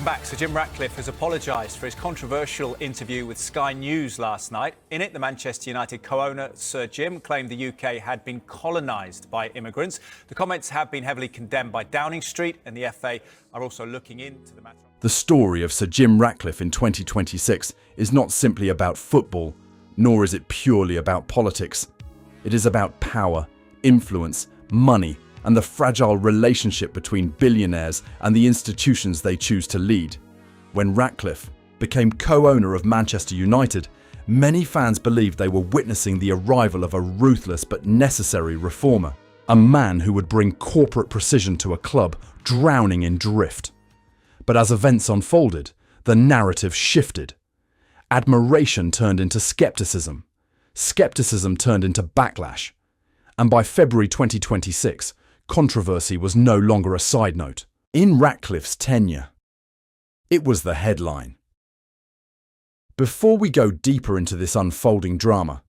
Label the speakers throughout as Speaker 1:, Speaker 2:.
Speaker 1: Welcome back. Sir Jim Ratcliffe has apologised for his controversial interview with Sky News last night. In it, the Manchester United co-owner, Sir Jim, claimed the UK had been colonised by immigrants. The comments have been heavily condemned by Downing Street, and the FA are also looking into the matter.
Speaker 2: The story of Sir Jim Ratcliffe in 2026 is not simply about football, nor is it purely about politics. It is about power, influence, money, and the fragile relationship between billionaires and the institutions they choose to lead. When Ratcliffe became co-owner of Manchester United, many fans believed they were witnessing the arrival of a ruthless but necessary reformer, a man who would bring corporate precision to a club drowning in drift. But as events unfolded, the narrative shifted. Admiration turned into skepticism. Skepticism turned into backlash. And by February 2026, controversy was no longer a side note. In Ratcliffe's tenure, it was the headline. Before we go deeper into this unfolding drama,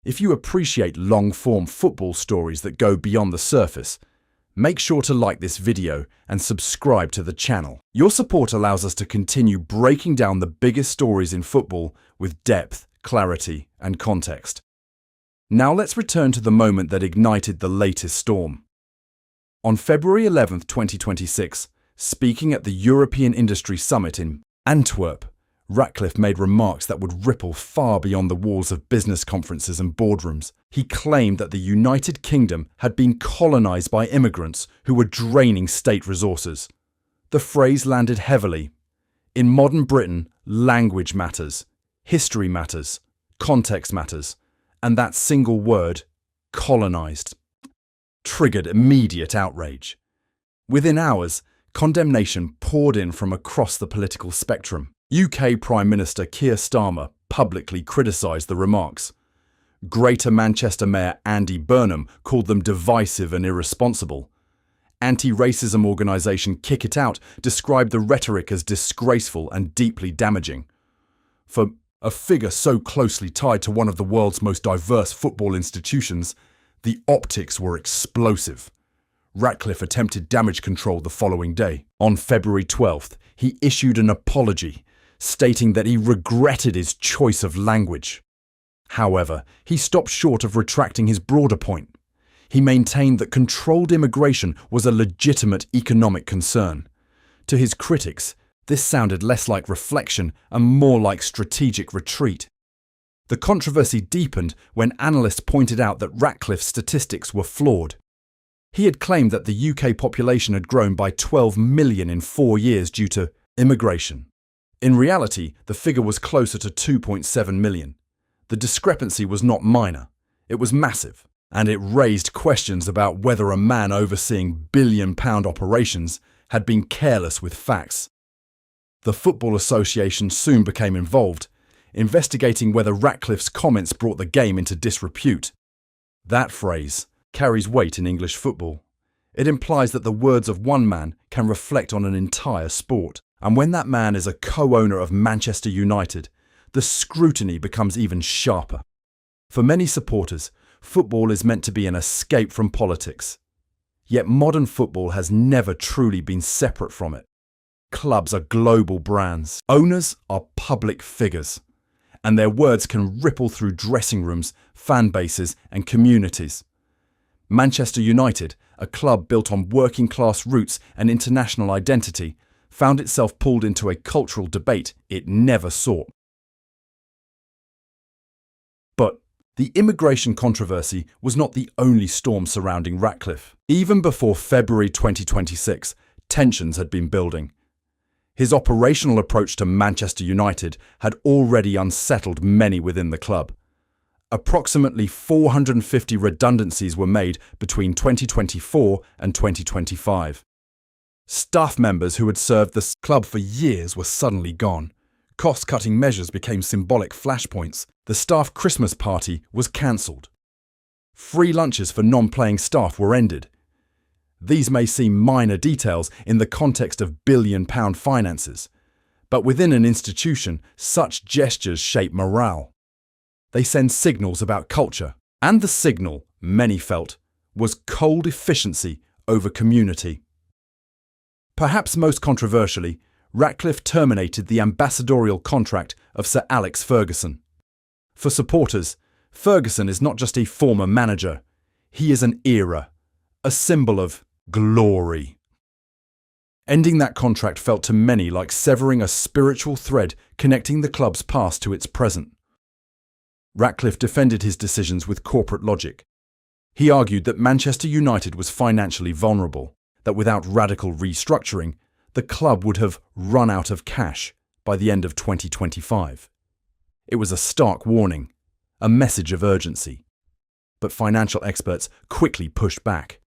Speaker 2: if you appreciate long-form football stories that go beyond the surface, make sure to like this video and subscribe to the channel. Your support allows us to continue breaking down the biggest stories in football with depth, clarity, and context. Now let's return to the moment that ignited the latest storm. On February 11, 2026, speaking at the European Industry Summit in Antwerp, Ratcliffe made remarks that would ripple far beyond the walls of business conferences and boardrooms. He claimed that the United Kingdom had been colonised by immigrants who were draining state resources. The phrase landed heavily. In modern Britain, language matters, history matters, context matters, and that single word, colonised, triggered immediate outrage. Within hours, condemnation poured in from across the political spectrum. UK Prime Minister Keir Starmer publicly criticised the remarks. Greater Manchester Mayor Andy Burnham called them divisive and irresponsible. Anti-racism organisation Kick It Out described the rhetoric as disgraceful and deeply damaging. For a figure so closely tied to one of the world's most diverse football institutions, the optics were explosive. Ratcliffe attempted damage control the following day. On February 12th, he issued an apology, stating that he regretted his choice of language. However, he stopped short of retracting his broader point. He maintained that controlled immigration was a legitimate economic concern. To his critics, this sounded less like reflection and more like strategic retreat. The controversy deepened when analysts pointed out that Ratcliffe's statistics were flawed. He had claimed that the UK population had grown by 12 million in 4 years due to immigration. In reality, the figure was closer to 2.7 million. The discrepancy was not minor, it was massive, and it raised questions about whether a man overseeing billion-pound operations had been careless with facts. The Football Association soon became involved, investigating whether Ratcliffe's comments brought the game into disrepute. That phrase carries weight in English football. It implies that the words of one man can reflect on an entire sport. And when that man is a co-owner of Manchester United, the scrutiny becomes even sharper. For many supporters, football is meant to be an escape from politics. Yet modern football has never truly been separate from it. Clubs are global brands. Owners are public figures. And their words can ripple through dressing rooms, fan bases, and communities. Manchester United, a club built on working-class roots and international identity, found itself pulled into a cultural debate it never sought. But the immigration controversy was not the only storm surrounding Ratcliffe. Even before February 2026, tensions had been building. His operational approach to Manchester United had already unsettled many within the club. Approximately 450 redundancies were made between 2024 and 2025. Staff members who had served the club for years were suddenly gone. Cost-cutting measures became symbolic flashpoints. The staff Christmas party was cancelled. Free lunches for non-playing staff were ended. These may seem minor details in the context of billion-pound finances, but within an institution, such gestures shape morale. They send signals about culture, and the signal, many felt, was cold efficiency over community. Perhaps most controversially, Ratcliffe terminated the ambassadorial contract of Sir Alex Ferguson. For supporters, Ferguson is not just a former manager, he is an era, a symbol of glory. Ending that contract felt to many like severing a spiritual thread connecting the club's past to its present. Ratcliffe defended his decisions with corporate logic. He argued that Manchester United was financially vulnerable, that without radical restructuring, the club would have run out of cash by the end of 2025. It was a stark warning, a message of urgency. But financial experts quickly pushed back.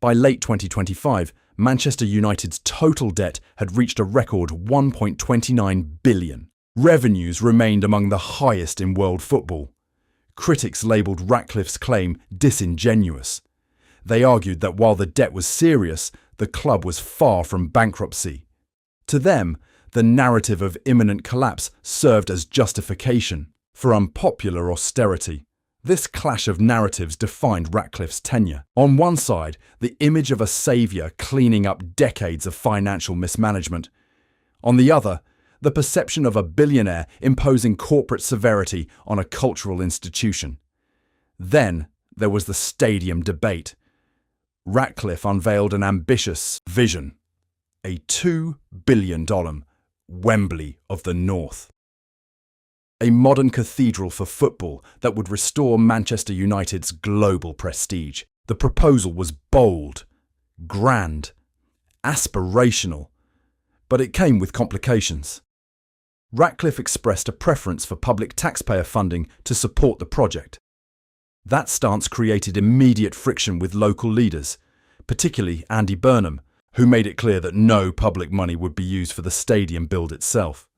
Speaker 2: By late 2025, Manchester United's total debt had reached a record £1.29 billion. Revenues remained among the highest in world football. Critics labelled Ratcliffe's claim disingenuous. They argued that while the debt was serious, the club was far from bankruptcy. To them, the narrative of imminent collapse served as justification for unpopular austerity. This clash of narratives defined Ratcliffe's tenure. On one side, the image of a saviour cleaning up decades of financial mismanagement. On the other, the perception of a billionaire imposing corporate severity on a cultural institution. Then there was the stadium debate. Ratcliffe unveiled an ambitious vision, a $2 billion Wembley of the North. A modern cathedral for football that would restore Manchester United's global prestige. The proposal was bold, grand, aspirational, but it came with complications. Ratcliffe expressed a preference for public taxpayer funding to support the project. That stance created immediate friction with local leaders, particularly Andy Burnham, who made it clear that no public money would be used for the stadium build itself.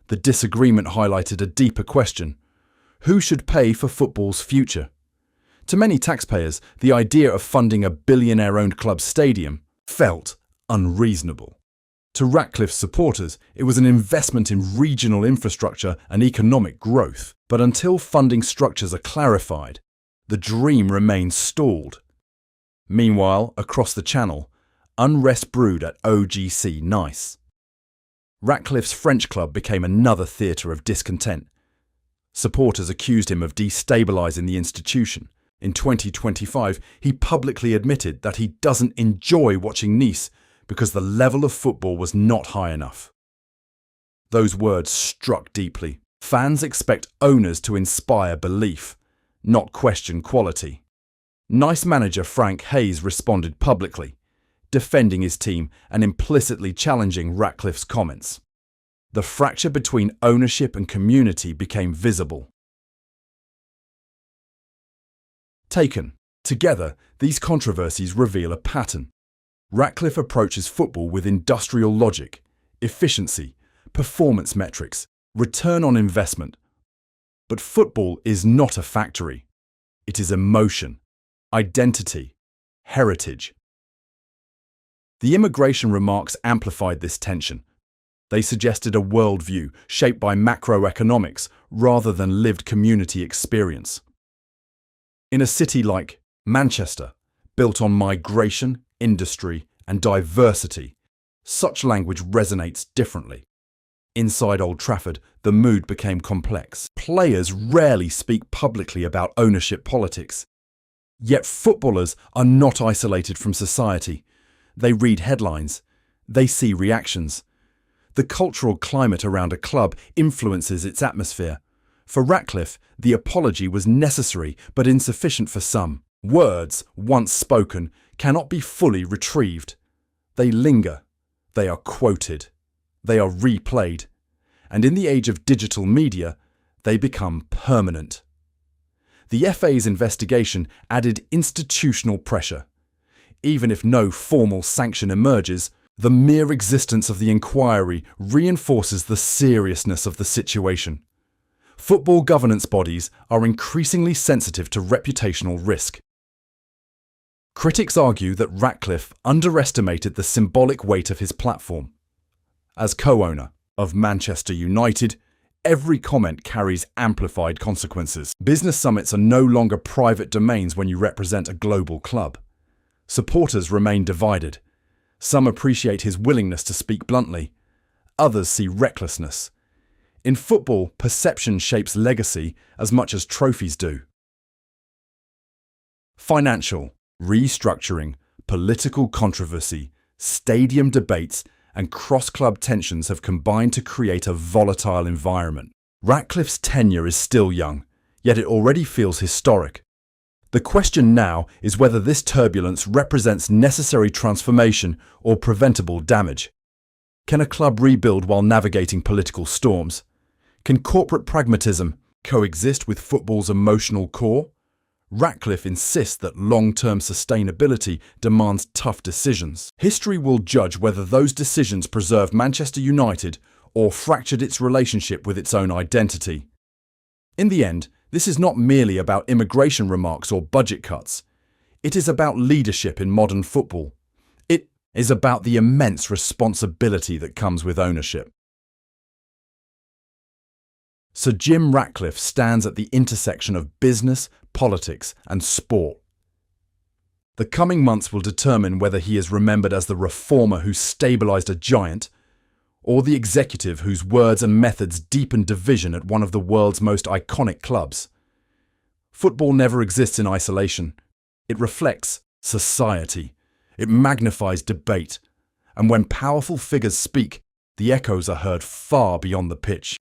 Speaker 2: The disagreement highlighted a deeper question: who should pay for football's future? To many taxpayers, the idea of funding a billionaire-owned club stadium felt unreasonable. To Ratcliffe's supporters, it was an investment in regional infrastructure and economic growth. But until funding structures are clarified, the dream remains stalled. Meanwhile, across the Channel, unrest brewed at OGC Nice. Ratcliffe's French club became another theatre of discontent. Supporters accused him of destabilising the institution. In 2025, he publicly admitted that he doesn't enjoy watching Nice because the level of football was not high enough. Those words struck deeply. Fans expect owners to inspire belief, not question quality. Nice manager Frank Hayes responded publicly, defending his team and implicitly challenging Ratcliffe's comments. The fracture between ownership and community became visible. Taken together, these controversies reveal a pattern. Ratcliffe approaches football with industrial logic, efficiency, performance metrics, return on investment. But football is not a factory. It is emotion, identity, heritage. The immigration remarks amplified this tension. They suggested a worldview shaped by macroeconomics rather than lived community experience. In a city like Manchester, built on migration, industry, and diversity, such language resonates differently. Inside Old Trafford, the mood became complex. Players rarely speak publicly about ownership politics. Yet footballers are not isolated from society. They read headlines. They see reactions. The cultural climate around a club influences its atmosphere. For Ratcliffe, the apology was necessary but insufficient for some. Words, once spoken, cannot be fully retrieved. They linger. They are quoted. They are replayed. And in the age of digital media, they become permanent. The FA's investigation added institutional pressure. Even if no formal sanction emerges, the mere existence of the inquiry reinforces the seriousness of the situation. Football governance bodies are increasingly sensitive to reputational risk. Critics argue that Ratcliffe underestimated the symbolic weight of his platform. As co-owner of Manchester United, every comment carries amplified consequences. Business summits are no longer private domains when you represent a global club. Supporters remain divided. Some appreciate his willingness to speak bluntly. others see recklessness. In football, perception shapes legacy as much as trophies do. Financial, restructuring, political controversy, stadium debates, and cross-club tensions have combined to create a volatile environment. Ratcliffe's tenure is still young, yet it already feels historic. The question now is whether this turbulence represents necessary transformation or preventable damage. Can a club rebuild while navigating political storms? Can corporate pragmatism coexist with football's emotional core? Ratcliffe insists that long-term sustainability demands tough decisions. History will judge whether those decisions preserved Manchester United or fractured its relationship with its own identity. In the end, this is not merely about immigration remarks or budget cuts. It is about leadership in modern football. It is about the immense responsibility that comes with ownership. Sir Jim Ratcliffe stands at the intersection of business, politics, and sport. The coming months will determine whether he is remembered as the reformer who stabilised a giant, or the executive whose words and methods deepened division at one of the world's most iconic clubs. Football never exists in isolation. It reflects society. It magnifies debate. And when powerful figures speak, the echoes are heard far beyond the pitch.